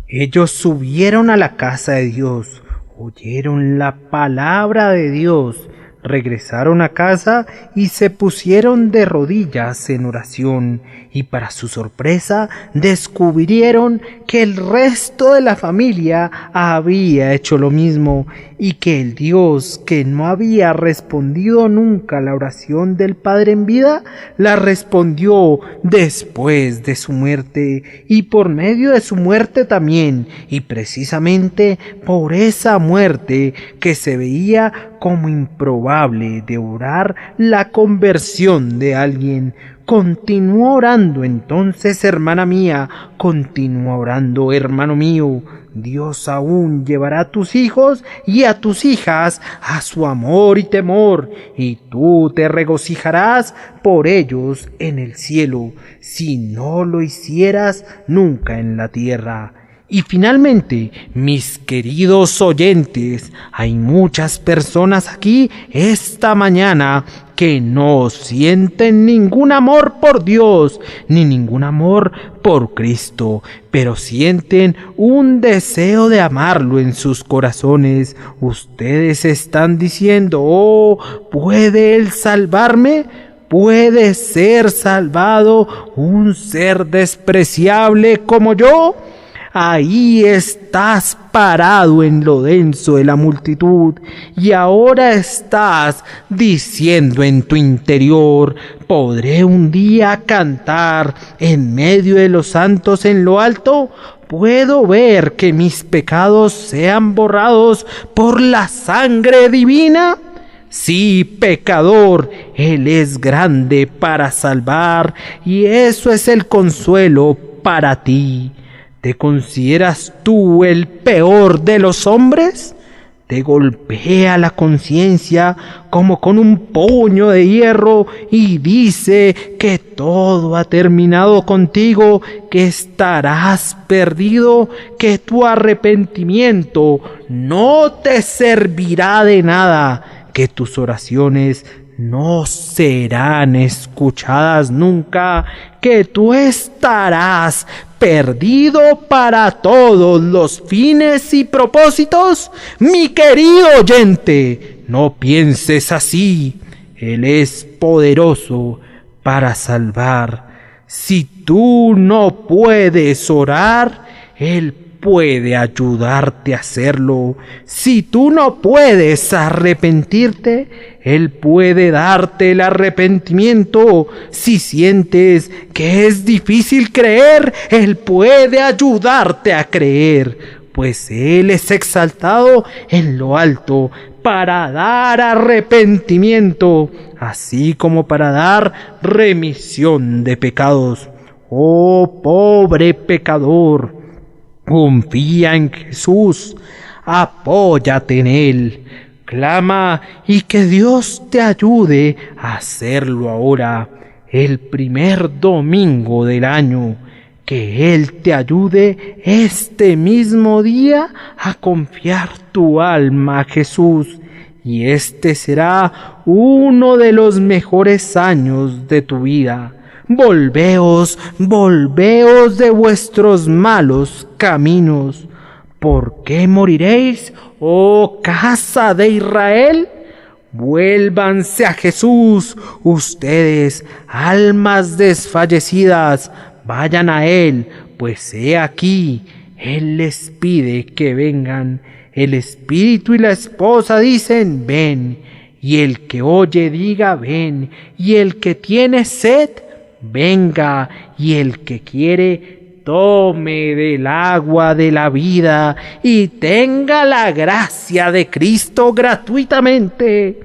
Ellos subieron a la casa de Dios, oyeron la palabra de Dios, regresaron a casa y se pusieron de rodillas en oración, y para su sorpresa descubrieron que el resto de la familia había hecho lo mismo, y que el Dios que no había respondido nunca la oración del padre en vida, la respondió después de su muerte, y por medio de su muerte también, y precisamente por esa muerte que se veía como improbable de orar la conversión de alguien. Continúa orando entonces, hermana mía, continúa orando, hermano mío. Dios aún llevará a tus hijos y a tus hijas a su amor y temor, y tú te regocijarás por ellos en el cielo, si no lo hicieras nunca en la tierra. Y finalmente, mis queridos oyentes, hay muchas personas aquí esta mañana que no sienten ningún amor por Dios, ni ningún amor por Cristo, pero sienten un deseo de amarlo en sus corazones. Ustedes están diciendo: oh, ¿puede Él salvarme? ¿Puede ser salvado un ser despreciable como yo? Ahí estás parado en lo denso de la multitud, y ahora estás diciendo en tu interior: ¿podré un día cantar en medio de los santos en lo alto? ¿Puedo ver que mis pecados sean borrados por la sangre divina? Sí, pecador, Él es grande para salvar, y eso es el consuelo para ti. ¿Te consideras tú el peor de los hombres? Te golpea la conciencia como con un puño de hierro y dice que todo ha terminado contigo, que estarás perdido, que tu arrepentimiento no te servirá de nada, que tus oraciones no serán escuchadas nunca, que tú estarás perdido para todos los fines y propósitos. Mi querido oyente, no pienses así. Él es poderoso para salvar. Si tú no puedes orar, Él puede ayudarte a hacerlo. Si tú no puedes arrepentirte, Él puede darte el arrepentimiento. Si sientes que es difícil creer, Él puede ayudarte a creer, pues Él es exaltado en lo alto para dar arrepentimiento, así como para dar remisión de pecados. Oh pobre pecador, confía en Jesús, apóyate en Él, clama y que Dios te ayude a hacerlo ahora, el primer domingo del año. Que Él te ayude este mismo día a confiar tu alma a Jesús, y este será uno de los mejores años de tu vida. Volveos de vuestros malos caminos. ¿Por qué moriréis, oh casa de Israel? Vuélvanse a Jesús, ustedes, almas desfallecidas, vayan a Él, pues he aquí, Él les pide que vengan. El espíritu y la esposa dicen, ven, y el que oye diga, ven, y el que tiene sed, venga, y el que quiere, tome del agua de la vida, y tenga la gracia de Cristo gratuitamente.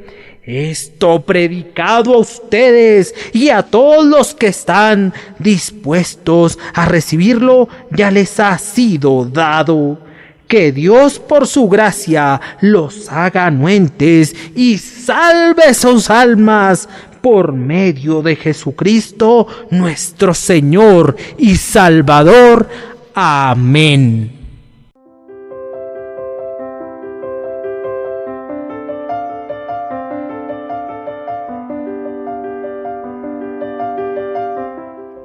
Esto predicado a ustedes y a todos los que están dispuestos a recibirlo, ya les ha sido dado. Que Dios por su gracia los haga anuentes y salve sus almas por medio de Jesucristo nuestro Señor y Salvador. Amén.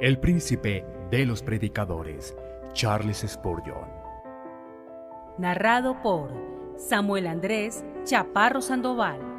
El príncipe de los predicadores, Charles Spurgeon. Narrado por Samuel Andrés Chaparro Sandoval.